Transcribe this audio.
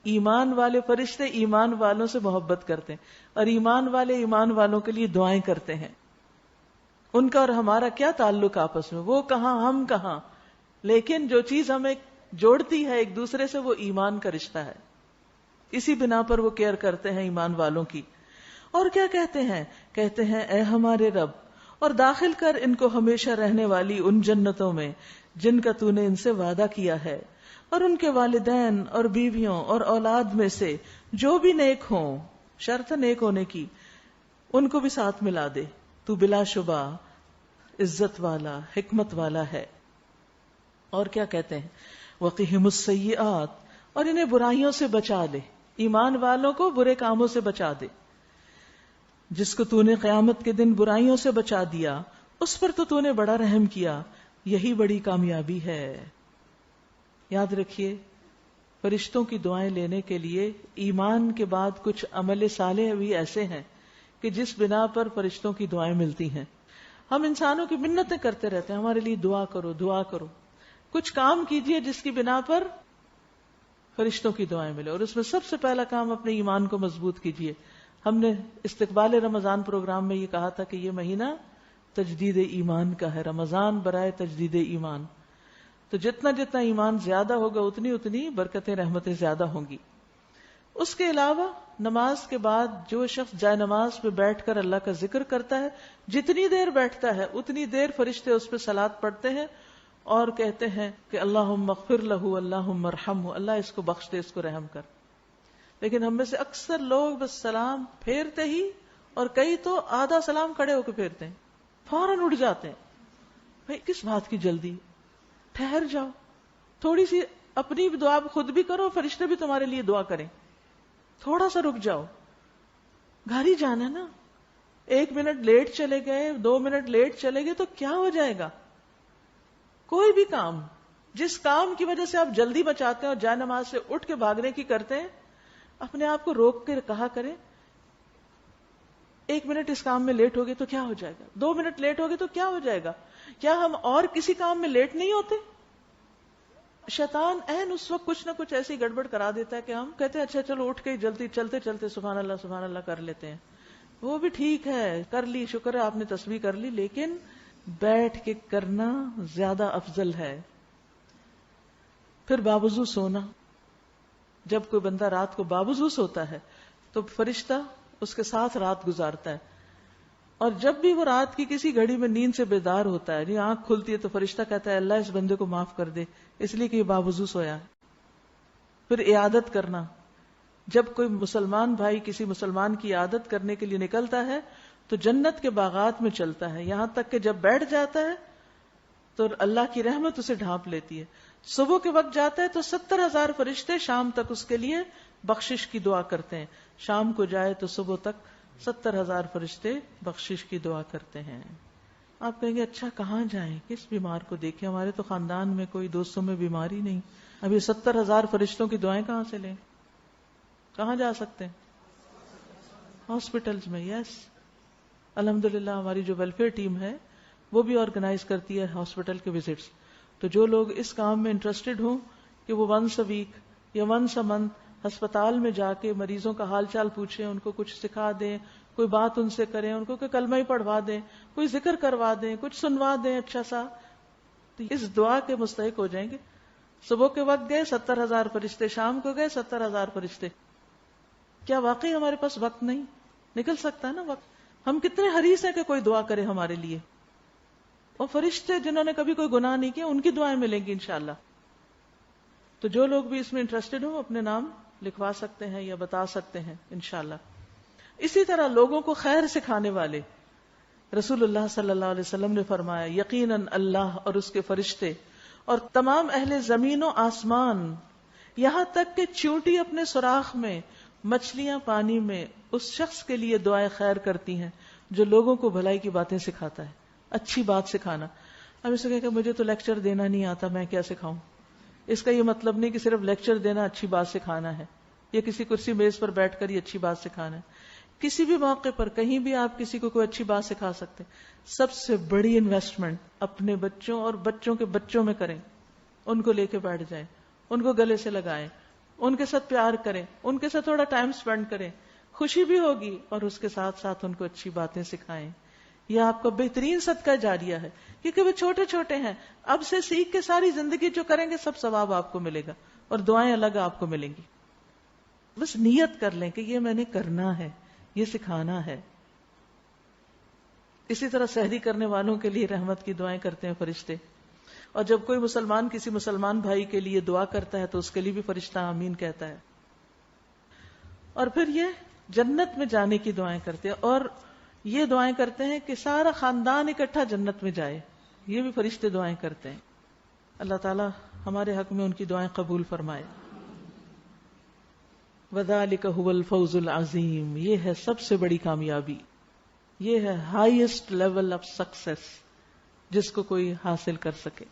ایمان والے فرشتے ایمان والوں سے محبت کرتے ہیں، اور ایمان والے ایمان والوں کے لیے دعائیں کرتے ہیں. ان کا اور ہمارا کیا تعلق آپس میں، وہ کہاں ہم کہاں، لیکن جو چیز ہمیں جوڑتی ہے ایک دوسرے سے وہ ایمان کا رشتہ ہے. اسی بنا پر وہ کیئر کرتے ہیں ایمان والوں کی. اور کیا کہتے ہیں؟ کہتے ہیں اے ہمارے رب، اور داخل کر ان کو ہمیشہ رہنے والی ان جنتوں میں جن کا تو نے ان سے وعدہ کیا ہے، اور ان کے والدین اور بیویوں اور اولاد میں سے جو بھی نیک ہوں، شرط نیک ہونے کی، ان کو بھی ساتھ ملا دے. تو بلا شبہ عزت والا حکمت والا ہے. اور کیا کہتے ہیں؟ وقہم السیئات، اور انہیں برائیوں سے بچا لے. ایمان والوں کو برے کاموں سے بچا دے. جس کو تو نے قیامت کے دن برائیوں سے بچا دیا اس پر تو نے بڑا رحم کیا، یہی بڑی کامیابی ہے. یاد رکھیے فرشتوں کی دعائیں لینے کے لیے ایمان کے بعد کچھ عمل صالح بھی ایسے ہیں کہ جس بنا پر فرشتوں کی دعائیں ملتی ہیں. ہم انسانوں کی منتیں کرتے رہتے ہیں ہمارے لیے دعا کرو دعا کرو. کچھ کام کیجئے جس کی بنا پر فرشتوں کی دعائیں ملے، اور اس میں سب سے پہلا کام اپنے ایمان کو مضبوط کیجئے. ہم نے استقبال رمضان پروگرام میں یہ کہا تھا کہ یہ مہینہ تجدید ایمان کا ہے، رمضان برائے تجدید ایمان. تو جتنا جتنا ایمان زیادہ ہوگا اتنی اتنی برکتیں رحمتیں زیادہ ہوں گی. اس کے علاوہ نماز کے بعد جو شخص جائے نماز پہ بیٹھ کر اللہ کا ذکر کرتا ہے، جتنی دیر بیٹھتا ہے اتنی دیر فرشتے اس پہ صلاۃ پڑھتے ہیں اور کہتے ہیں کہ اللہم اغفر لہ اللہم ارحمہ، اللہ اس کو بخش دے، اس کو رحم کر. لیکن ہم میں سے اکثر لوگ بس سلام پھیرتے ہی، اور کئی تو آدھا سلام کھڑے ہو کے پھیرتے ہیں، فوراً اٹھ جاتے ہیں. بھائی کس بات کی جلدی؟ ٹھہر جاؤ، تھوڑی سی اپنی بھی دعا خود بھی کرو، فرشتے بھی تمہارے لیے دعا کریں. تھوڑا سا رک جاؤ، گھر ہی جانا نا. 1 منٹ لیٹ چلے گئے، 2 منٹ لیٹ چلے گئے تو کیا ہو جائے گا؟ کوئی بھی کام، جس کام کی وجہ سے آپ جلدی بچاتے ہیں اور جائے نماز سے اٹھ کے بھاگنے کی کرتے ہیں، اپنے آپ کو روک کے کہا کریں 1 منٹ اس کام میں لیٹ ہو گئے تو کیا ہو جائے گا، 2 منٹ لیٹ ہو گئے تو کیا ہو جائے گا. کیا ہم اور کسی کام میں لیٹ نہیں ہوتے؟ شیطان عین اس وقت کچھ نہ کچھ ایسی گڑبڑ کرا دیتا ہے کہ ہم کہتے ہیں اچھا چلو اٹھ کے جلدی چلتے چلتے سبحان اللہ کر لیتے ہیں. وہ بھی ٹھیک ہے، کر لی، شکر ہے آپ نے تسبیح کر لی، لیکن بیٹھ کے کرنا زیادہ افضل ہے. پھر باوضو سونا. جب کوئی بندہ رات کو باوضو سوتا ہے تو فرشتہ اس کے ساتھ رات گزارتا ہے، اور جب بھی وہ رات کی کسی گھڑی میں نیند سے بیدار ہوتا ہے، یہ آنکھ کھلتی ہے تو فرشتہ کہتا ہے اللہ اس بندے کو معاف کر دے اس لیے کہ یہ باوضو سویا ہے. پھر عیادت کرنا. جب کوئی مسلمان بھائی کسی مسلمان کی عیادت کرنے کے لیے نکلتا ہے تو جنت کے باغات میں چلتا ہے، یہاں تک کہ جب بیٹھ جاتا ہے تو اللہ کی رحمت اسے ڈھانپ لیتی ہے. صبح کے وقت جاتا ہے تو 70,000 فرشتے شام تک اس کے لیے بخشش کی دعا کرتے ہیں. شام کو جائے تو صبح تک 70,000 فرشتے بخشش کی دعا کرتے ہیں. آپ کہیں گے اچھا کہاں جائیں، کس بیمار کو دیکھیں؟ ہمارے تو خاندان میں کوئی دوستوں میں بیماری نہیں، اب یہ 70,000 فرشتوں کی دعائیں کہاں سے لیں؟ کہاں جا سکتے ہیں؟ ہاسپٹلز میں. یس الحمدللہ ہماری جو ویلفیئر ٹیم ہے وہ بھی آرگنائز کرتی ہے ہاسپٹل کے وزٹس. تو جو لوگ اس کام میں انٹرسٹڈ ہوں کہ وہ ونس اے ویک یا ونس اے منتھ ہسپتال میں جا کے مریضوں کا حال چال پوچھیں، ان کو کچھ سکھا دیں، کوئی بات ان سے کریں، ان کو کہ کلمہ ہی پڑھوا دیں، کوئی ذکر کروا دیں، کچھ سنوا دیں اچھا سا، تو اس دعا کے مستحق ہو جائیں گے. صبح کے وقت گئے 70,000 فرشتے، شام کو گئے 70,000 فرشتے. کیا واقعی ہمارے پاس وقت نہیں؟ نکل سکتا ہے نا وقت. ہم کتنے حریص ہیں کہ کوئی دعا کرے ہمارے لیے. اور فرشتے جنہوں نے کبھی کوئی گناہ نہیں کیا ان کی دعائیں ملیں گی انشاءاللہ. تو جو لوگ بھی اس میں انٹرسٹڈ ہوں اپنے نام لکھوا سکتے ہیں یا بتا سکتے ہیں انشاءاللہ. اسی طرح لوگوں کو خیر سکھانے والے، رسول اللہ صلی اللہ علیہ وسلم نے فرمایا یقیناً اللہ اور اس کے فرشتے اور تمام اہل زمین و آسمان، یہاں تک کہ چیونٹی اپنے سوراخ میں، مچھلیاں پانی میں، اس شخص کے لیے دعائیں خیر کرتی ہیں جو لوگوں کو بھلائی کی باتیں سکھاتا ہے. اچھی بات سکھانا. اب اسے کہے کہ مجھے تو لیکچر دینا نہیں آتا، میں کیا سکھاؤں؟ اس کا یہ مطلب نہیں کہ صرف لیکچر دینا اچھی بات سکھانا ہے، یا کسی کرسی میز پر بیٹھ کر یہ اچھی بات سکھانا ہے. کسی بھی موقع پر کہیں بھی آپ کسی کو کوئی اچھی بات سکھا سکتے. سب سے بڑی انویسٹمنٹ اپنے بچوں اور بچوں کے بچوں میں کریں. ان کو لے کے بیٹھ جائیں، ان کو گلے سے لگائیں، ان کے ساتھ پیار کریں، ان کے ساتھ تھوڑا ٹائم سپینڈ کریں، خوشی بھی ہوگی اور اس کے ساتھ ساتھ ان کو اچھی باتیں سکھائیں. یہ آپ کا بہترین صدقہ جاریہ ہے، کیونکہ وہ چھوٹے چھوٹے ہیں. اب سے سیکھ کے ساری زندگی جو کریں گے سب ثواب آپ کو ملے گا اور دعائیں الگ آپ کو ملیں گی. بس نیت کر لیں کہ یہ میں نے کرنا ہے، یہ سکھانا ہے. اسی طرح سحری کرنے والوں کے لیے رحمت کی دعائیں کرتے ہیں فرشتے، اور جب کوئی مسلمان کسی مسلمان بھائی کے لیے دعا کرتا ہے تو اس کے لیے بھی فرشتہ آمین کہتا ہے. اور پھر یہ جنت میں جانے کی دعائیں کرتے ہیں، اور یہ دعائیں کرتے ہیں کہ سارا خاندان اکٹھا جنت میں جائے. یہ بھی فرشتے دعائیں کرتے ہیں. اللہ تعالی ہمارے حق میں ان کی دعائیں قبول فرمائے. وَذَلِكَ هُوَ الْفَوْزُ الْعَظِيمُ، یہ ہے سب سے بڑی کامیابی، یہ ہے ہائیسٹ لیول آف سکسیس جس کو کوئی حاصل کر سکے.